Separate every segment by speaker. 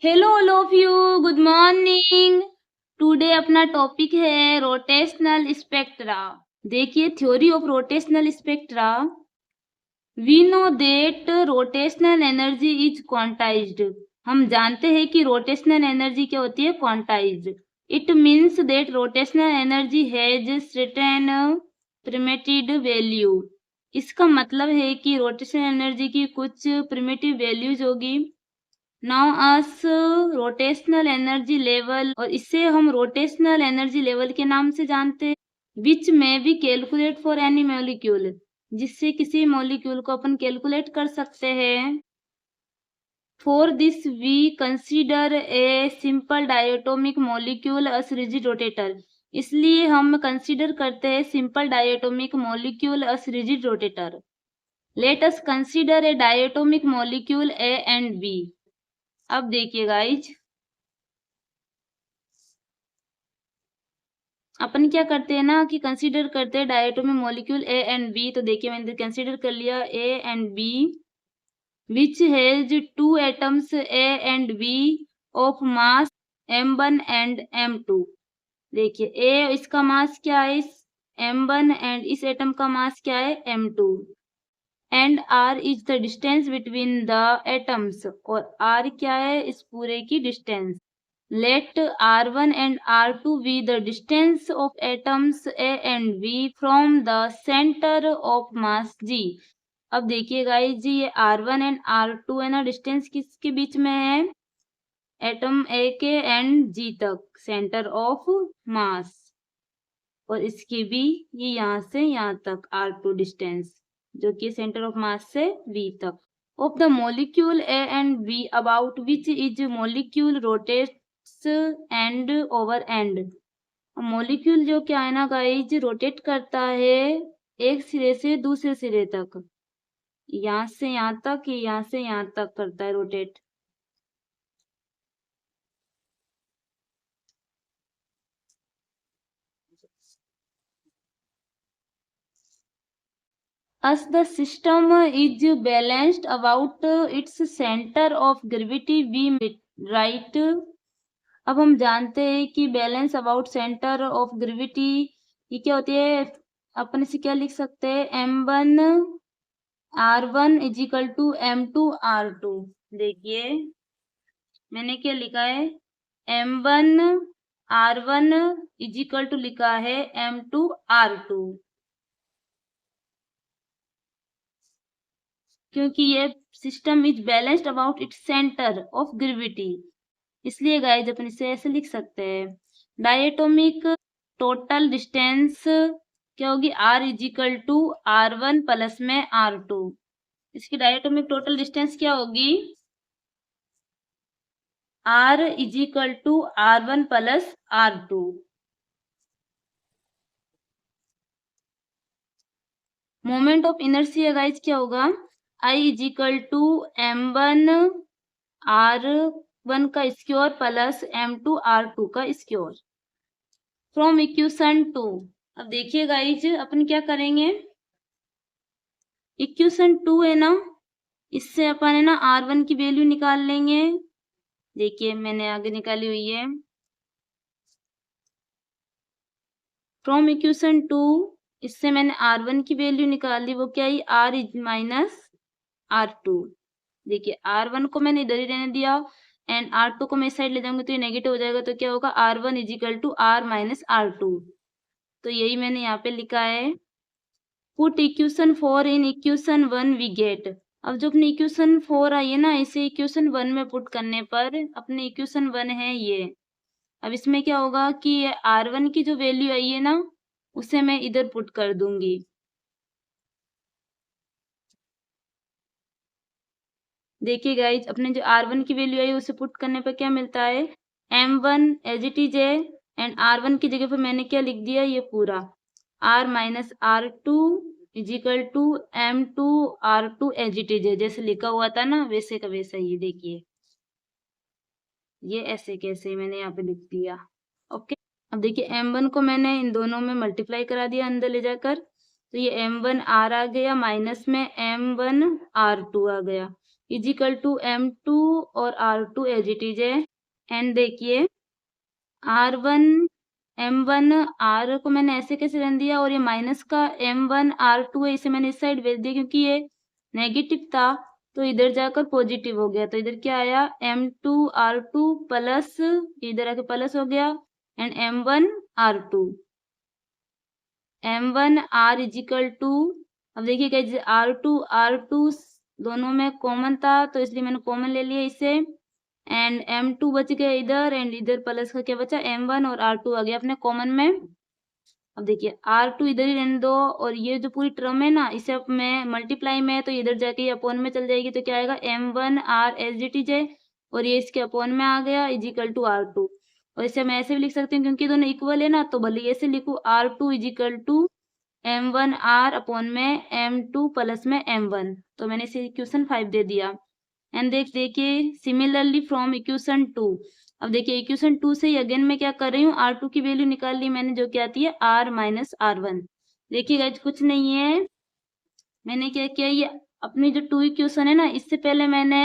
Speaker 1: Hello all of you, good morning. Today अपना topic है rotational spectra. देखिए, theory of rotational spectra. We know that rotational energy is quantized. हम जानते हैं कि रोटेशनल एनर्जी क्या होती है, quantized. It means that rotational energy has certain primitive value. इसका मतलब है कि रोटेशनल एनर्जी की कुछ प्रिमिटिव वैल्यूज होगी। Now as rotational energy level, और इससे हम रोटेशनल एनर्जी लेवल के नाम से जानते हैं, विच में भी कैलकुलेट फॉर एनी मॉलिक्यूल, जिससे किसी मॉलिक्यूल को अपन कैलकुलेट कर सकते हैं। For this we consider a simple diatomic molecule as rigid rotator. इसलिए हम कंसीडर करते हैं simple diatomic molecule as rigid rotator. Let us consider a diatomic molecule A and B. अब देखिए गाइज, अपन क्या करते हैं ना कि कंसीडर करते हैं diatomic molecule A and B. तो देखिए, मैंने कंसीडर कर लिया A and B, which has two atoms A and B of mass m1 and m2। देखिए, ए इसका मास क्या है, इस m1, एंड इस एटम का मास क्या है, m2। And r is the distance between the atoms, और r क्या है, इस पूरे की distance. Let R1 and R2 be the distance of atoms A and B from the center of mass G। अब देखिए गाइस जी, ये R1 एंड R2 है ना, डिस्टेंस किसके बीच में है, एटम A के एंड G तक, सेंटर ऑफ मास। और इसके भी ये यहाँ से यहाँ तक R2 डिस्टेंस, जो कि सेंटर ऑफ मास से B तक। Of the molecule A and B about which is molecule rotates end over end। Molecule जो क्या है ना गाइज, रोटेट करता है एक सिरे से दूसरे सिरे तक, यहाँ से यहाँ तक, यहाँ से यहाँ तक करता है rotate. As the system is balanced about its center of gravity, we write। अब हम जानते हैं कि balance about centre of gravity ये क्या होती है, अपन इसे क्या लिख सकते हैं, m1 r1 is equal to m2 r2। देखिए, मैंने क्या लिखा है, m1 r1 is equal to लिखा है m2 r2, क्योंकि ये system is balanced about its centre of gravity, इसलिए गाइस अपन इसे ऐसे लिख सकते हैं। डायटोमिक टोटल डिस्टेंस क्या होगी, r is equal to r1 plus में r2। इसकी डायटोमिक टोटल डिस्टेंस क्या होगी, r is equal to r1 plus r2। Moment of inertia guys क्या होगा, I is equal to m1 r1 का स्क्वायर प्लस m2 r2 का square. From equation 2। अब देखिए गाइज, अपन क्या करेंगे, इक्वेशन 2 है ना, इससे अपन है ना r1 की वैल्यू निकाल लेंगे। देखिए, मैंने आगे निकाली हुई है। फ्रॉम इक्वेशन 2, इससे मैंने r1 की वैल्यू निकाल ली, वो क्या है, r इज माइनस r2। देखिए, r1 को मैंने इधर ही रहने दिया, एंड r2 को मैं इस साइड ले जाऊंगी तो ये नेगेटिव हो जाएगा, तो क्या होगा, r1 is equal to r minus r2। तो यही मैंने यहाँ पे लिखा है। Put equation 4 in equation 1 we get. अब जो अपनी इक्वेशन 4 आई है ना, इसे इक्वेशन 1 में पुट करने पर अपने इक्वेशन 1 है ये। अब इसमें क्या होगा कि r1 की जो वैल्यू आई है ना, उसे मैं इधर पुट कर दूंगी। देखिए गाइज, अपने जो r1 की वैल्यू आई उसे पुट करने पर क्या मिलता है, m1 एज इट इज है, एंड r1 की जगह पर मैंने क्या लिख दिया, ये पूरा r minus r2 is equal to m2 r2 as it is है, जैसे लिखा हुआ था ना वैसे का वैसा ही। देखिए, ये ऐसे कैसे मैंने यहाँ पे लिख दिया। ओके, अब देखिए, m1 को मैंने इन दोनों में मल्टीप्लाई करा दिया अंदर ले जाकर, तो ये m1 r आ गया, माइनस में m1 r2 आ गया। इज इक्वल टू M2 और R2 एज इट इज है। एंड देखिए R1 M1 R को मैंने ऐसे कैसे रहने दिया, और ये माइनस का M1 R2 है, इसे मैंने इस साइड भेज दिया क्योंकि ये नेगेटिव था, तो इधर जाकर पॉजिटिव हो गया। तो इधर क्या आया, M2 R2 प्लस, इधर आके प्लस हो गया, and M1 R2 M1 R is equal to, अब देखिए R2 दोनों में कॉमन था तो इसलिए मैंने कॉमन ले लिया इसे, एंड M2 बच गया इधर, एंड इधर प्लस का क्या बचा, M1 और R2 आ गया अपने कॉमन में। अब देखिए R2 इधर ही रहने दो, और ये जो पूरी टर्म है ना, इसे अब मैं मल्टीप्लाई में है तो इधर जाके ये अपॉन में चल जाएगी, तो क्या आएगा M1 R as it is है, और ये इसके अपॉन में आ गया इज इक्वल टू R2। और इसे मैं ऐसे भी लिख सकती हूँ क्योंकि दोनों इक्वल है ना, तो भले ऐसे लिखूँ R2 is equal to M1 R upon में M2 प्लस में M1, तो मैंने इसे इक्वेशन 5 दे दिया। एंड देखिए सिमिलरली फ्रॉम इक्वेशन 2, अब देखिए इक्वेशन 2 से अगेन मैं क्या कर रही हूँ, R2 की वैल्यू निकाल ली मैंने, जो क्या आती है R माइनस R1। देखिए गाइस कुछ नहीं है, मैंने क्या किया, ये अपनी जो 2 इक्वेशन है ना, इससे पहले मैंने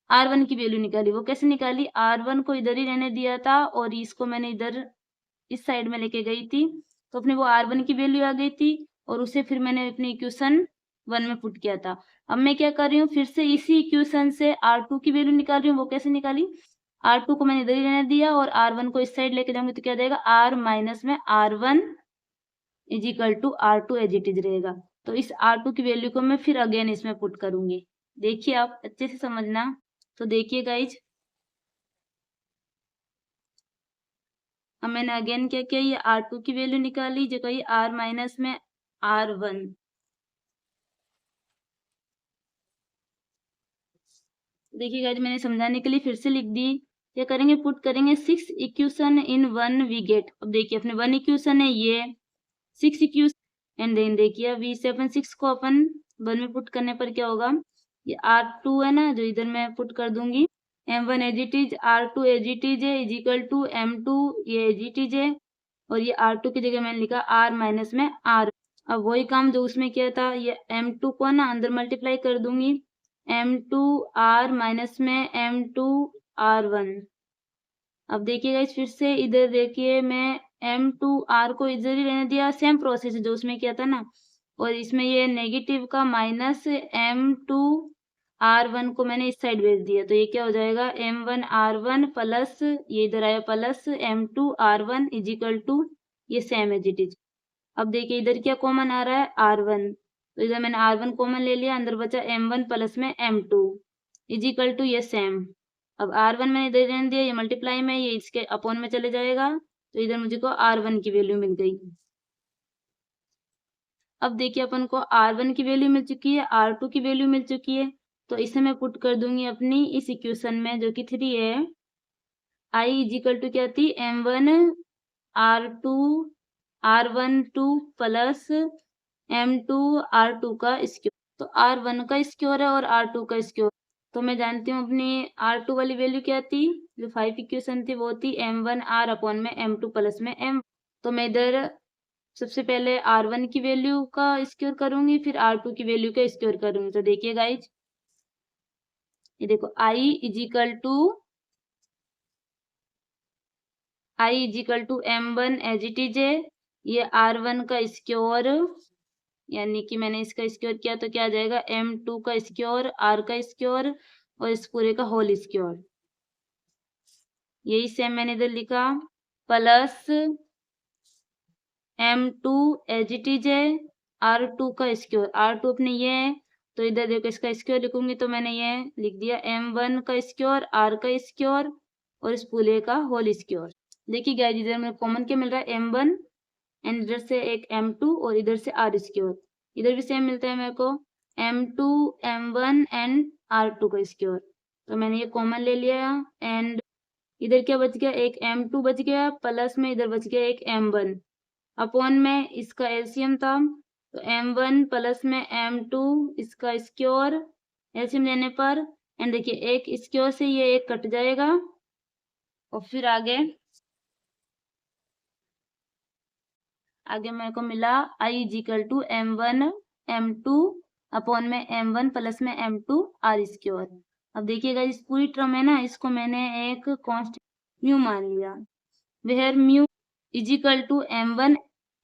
Speaker 1: R1 की वैल्यू निकाली। वो कैसे निकाली, R1 को इधर ही रहने दिया था और इसको मैंने इधर इस साइड में लेके गई थी, तो अपने वो R1 की वैल्यू आ गई थी, और उसे फिर मैंने अपनी इक्वेशन 1 में पुट किया था। अब मैं क्या कर रही हूँ, फिर से इसी इक्वेशन से R2 की वैल्यू निकाल रही हूँ। वो कैसे निकाली, R2 को मैंने इधर ही रहने दिया और R1 को इस साइड लेके जाऊंगी, तो क्या जाएगा R माइनस में R1 is equal to R2 as it is रहेगा। तो इस R2 की वैल्यू को मैं फिर अगेन इसमें पुट करूंगी। देखिए आप अच्छे से समझना। तो देखिए गाइज, अब मैंने अगेन क्या किया, ये R2 की वैल्यू निकाली, जो कही R माइनस में R1। देखिए गाइज मैंने समझाने के लिए फिर से लिख दी। क्या करेंगे, पुट करेंगे 6 इक्वेशन इन 1 वी गेट। अब देखिए अपने 1 इक्वेशन है ये, 6 इक्वेशन, एंड देन देखिए अभी इसे अपन 6 को अपन 1 में पुट करने पर क्या होगा, ये R2 है ना, जो इधर मैं पुट कर दूंगी, M1 as it is, R2 as it is है, इज इक्वल टू M2 ये एज इट इज है, और ये R2 की जगह मैंने लिखा R माइनस में R। अब वही काम जो उसमें किया था, ये M2 को ना अंदर मल्टीप्लाई कर दूंगी, M2 R माइनस में M2 R1। अब देखिएगा इस फिर से इधर देखिए, मैं M2 R को इधर ही रहने दिया, सेम प्रोसेस जो उसमें किया था ना, और इसमें ये नेगेटिव का माइनस M2 R1 को मैंने इस साइड भेज दिया, तो ये क्या हो जाएगा M1 R1 प्लस, ये इधर आया plus M2 R1 is equal to, ये सेम एज इट इज। अब देखिए इधर क्या कॉमन आ रहा है R1, तो इधर मैंने R1 कॉमन ले लिया, अंदर बचा M1 प्लस में M2 इज इक्वल टू ये सेम। अब R1 मैंने इधर रहने दिया, ये मल्टीप्लाई में, ये इसके अपॉन में चले जाएगा, तो इधर मुझे को R1 की वैल्यू मिल गई। अब देखिए अपन को R1 की वैल्यू मिल चुकी है, R2 की वैल्यू मिल चुकी है, तो इसे मैं पुट कर दूंगी अपनी इस इक्वेशन में जो कि 3 है। I इज इक्वल टू क्या थी, M1 R2 R12 plus M2 R2 का स्क्वायर, तो R1 का स्क्वायर है और R2 का स्क्वायर। तो मैं जानती हूँ अपनी R2 वाली वैल्यू क्या थी, जो 5 इक्वेशन थी वो थी M1 R अपॉन में M2 प्लस में M। तो मैं इधर सबसे पहले R1 की वैल्यू का स्क्वायर करूंगी, फिर R2 की वैल्यू का स्क्वायर करूंगी। तो देखिए गाइज, ये देखो I is equal to M1 as it is है, ये R1 का स्क्वायर, यानी कि मैंने इसका स्क्वायर किया तो क्या आ जाएगा M2 का स्क्वायर R का स्क्वायर और इस पूरे का होल स्क्वायर। यही सेम मैंने इधर लिखा, plus M2 as it is है, R2 का स्क्वायर, R2 अपने ये है, तो इधर देखो इसका स्क्वायर लिखूंगी, तो मैंने ये लिख दिया M1 का स्क्वायर R का स्क्वायर और इस पूरे का होल स्क्वायर। देखिए गाइस इधर मेरे कॉमन क्या मिल रहा है M1, एंड इधर से एक M2 और इधर से R स्क्वायर, इधर भी सेम मिलता है मेरे को M2 M1 एंड R2 का स्क्वायर, तो मैंने ये कॉमन ले लिया, एंड इधर क्या बच गया, एक M2 बच गया, प्लस में इधर बच गया एक M1, अपॉन में इसका एलसीएम था, तो M1 प्लस में M2 इसका स्क्वायर, एलसीएम लेने पर, एंड देखिए एक स्क्वायर से ये एक कट जाएगा, और फिर आगे मेरे को मिला I is equal to M1 M2 upon में m1 प्लस में m2 आर स्क्वायर। अब देखिएगा इस पूरी टर्म है ना, इसको मैंने एक कांस्टेंट म्यू मान लिया, where mu is equal to m1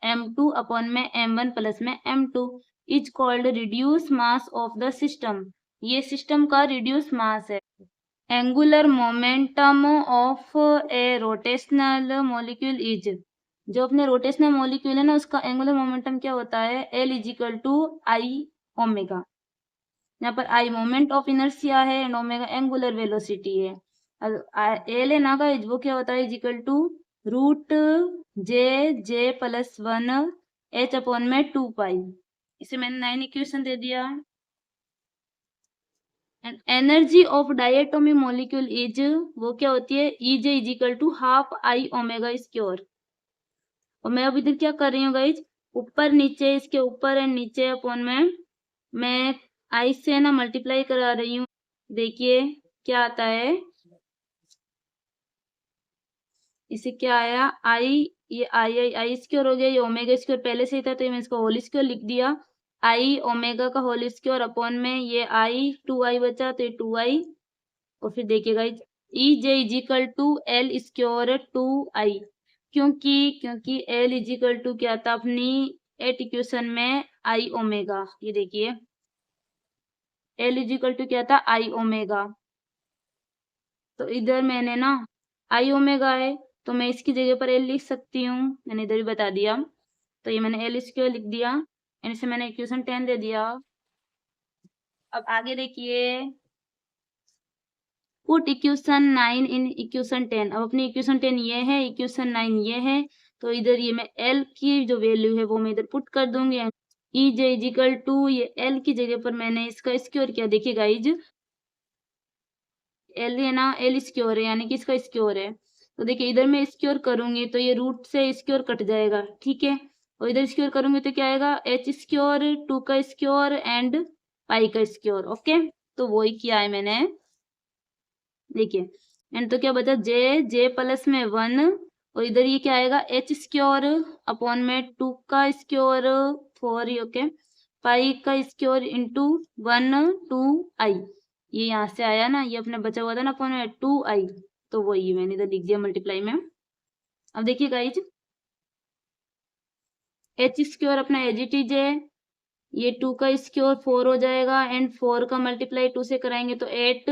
Speaker 1: m2 upon में m1 प्लस में m2 is called reduce mass of the system. ये सिस्टम का रिड्यूस मास है। Angular momentum of a rotational molecule is, जो अपने रोटेशनल मॉलिक्यूल है ना उसका एंगुलर मोमेंटम क्या होता है, L is equal to I omega. यहाँ पर आई मोमेंट ऑफ इनर्शिया है एंड ओमेगा एंगुलर वेलोसिटी है। एल है ना गाइस, वो क्या होता है, is equal to root J plus 1 H upon में 2 पाई। इसे मैंने 9 इक्वेशन दे दिया। And energy of diatomic molecule is, वो क्या होती है, E J is equal to half I omega square. और मैं अब इधर क्या कर रही हूँ गाइज, ऊपर नीचे, इसके ऊपर एंड नीचे अपॉन में मैं आई से ना मल्टीप्लाई करा रही हूँ। देखिए क्या आता है, इसे क्या आया, आई, ये आई स्क्वायर हो गया, ये ओमेगा स्क्वायर पहले से ही था तो मैं इसको होल स्क्वायर लिख दिया, आई ओमेगा का होल स्क्वायर अपॉन में ये आई 2i बचा तो ये 2i। और फिर देखिएगा E J is equal to L square 2i, क्योंकि एल इज इक्वल टू क्या था अपनी 8 इक्वेशन में आई ओमेगा। ये देखिए एल इज इक्वल टू क्या था, आई ओमेगा। तो इधर मैंने ना आई ओमेगा है तो मैं इसकी जगह पर एल लिख सकती हूँ, मैंने इधर भी बता दिया। तो ये मैंने एल स्क्वायर लिख दिया एंड इसे मैंने इक्वेशन 10 दे दिया। अब आगे देखिए, पुट इक्वेशन 9 इन इक्वेशन 10। अब अपनी इक्वेशन 10 ये है, इक्वेशन 9 ये है, तो इधर ये मैं एल की जो वैल्यू है वो मैं इधर पुट कर दूंगी। ई जे इज इक्वल टू, ये एल की जगह पर मैंने इसका स्क्वायर किया। देखिए गाइज एल है ना, एल स्क्वायर है यानी कि इसका स्क्वायर है। तो देखिए इधर मैं स्क्वायर करूंगी तो ये रूट से स्क्वायर कट जाएगा, ठीक है। और इधर स्क्वायर करूंगी तो क्या आएगा, एच स्क्वायर 2 का स्क्वायर एंड पाई का स्क्वायर। ओके, तो वही किया है मैंने। देखिए एंड तो क्या बचा, जे प्लस में 1 और इधर ये क्या आएगा, एच स्क्वायर अपॉन में 2 का स्क्वायर 4, ओके, पाई का स्क्वायर इंटू 1 2i। ये यहाँ से आया ना, ये अपने बचा हुआ था ना अपॉन में 2i, तो वही मैंने इधर लिख दिया मल्टीप्लाई में। अब देखिए गाइज एच स्क्वायर अपना एज इट इज है, ये 2 का स्क्वायर 4 हो जाएगा एंड 4 का मल्टीप्लाई 2 से कराएंगे तो 8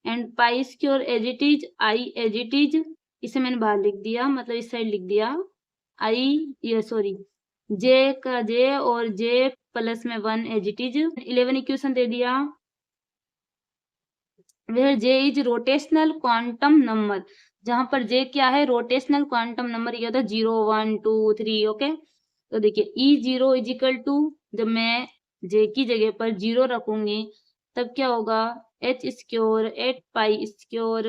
Speaker 1: and pi square as it is, I as it is, इसे मैंने बाहर लिख दिया, मतलब इस साइड लिख दिया आई, ये सॉरी जे का जे और जे प्लस में 1 एज इट इज। 11 इक्वेशन दे दिया, where J is rotational quantum number, जहां पर जे क्या है, रोटेशनल क्वांटम नंबर, ये होता है 0 1 2 3, ओके। तो देखिए E zero is equal to, जब मैं जे की जगह पर 0 रखूंगी तब क्या होगा, H square 8 pi square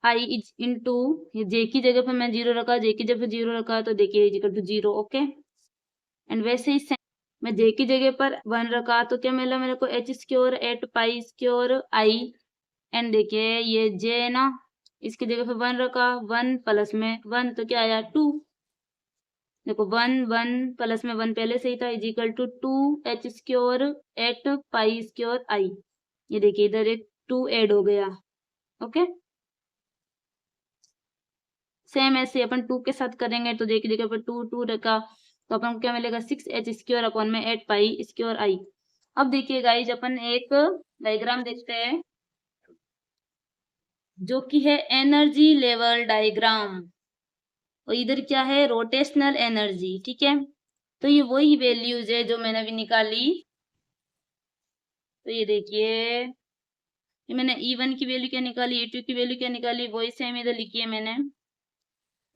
Speaker 1: I is into, J की जगह पर मैं 0 रखा, जे की जगह पर 0 रखा तो देखिए is equal to 0, okay. And वैसे ही मैं जे की जगह पर 1 रखा तो क्या मिला मेरे को, H square 8 pi square I and देखिए ये जे है ना, इसकी जगह पे 1 रखा, 1 प्लस में 1 तो क्या आया 2। देखो 1 1 प्लस में 1 पहले से ही था, is equal to 2 H square 8 pi square I. ये देखिए इधर एक 2 ऐड हो गया, ओके। सेम ऐसे अपन 2 के साथ करेंगे तो जे की जगह पर 2 2 रखा तो अपन को क्या मिलेगा, 6 एच स्क्योर अपॉन में 8 पाई स्क्योर आई। अब देखिए गाइज अपन एक डायग्राम देखते हैं जो कि है एनर्जी लेवल डायग्राम, और इधर क्या है, रोटेशनल एनर्जी, ठीक है। तो ये वही वैल्यूज है जो मैंने अभी निकाली। तो ये देखिए ये मैंने E1 की वैल्यू क्या निकाली, E2 की वैल्यू क्या निकाली, वही सेम इधर लिखी है मैंने।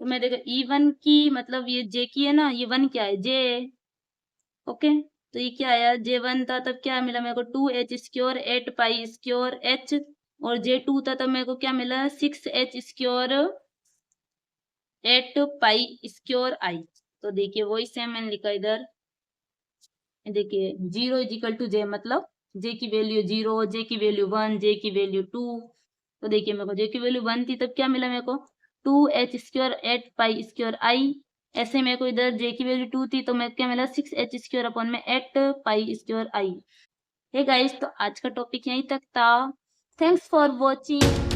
Speaker 1: तो मैं देखो E1 की मतलब ये J की है ना, ये 1 क्या है, J, ओके। तो ये क्या आया, J1 था तब क्या मिला मेरे को, 2 H square 8 pi square H, और J2 था तब मेरे को क्या मिला, 6 एच स्क्योर 8 पाई स्क्योर आई। तो देखिए वही सेम मैंने लिखा इधर। देखिए 0 इज इक्वल टू जे, मतलब जे की वैल्यू 0, जे की वैल्यू 1, जे की वैल्यू 2। तो देखिए मेरे को जे की वैल्यू 1 थी तब क्या मिला मेरे को, 2 एच स्क्योर 8 पाई स्क्योर आई ऐसे मेरे को इधर जे की वैल्यू 2 थी तो मेरे को क्या मिला 6h² अपॉन में 8 पाई² आई। हे गाइस, तो आज का टॉपिक यहीं तक था। Thanks for watching.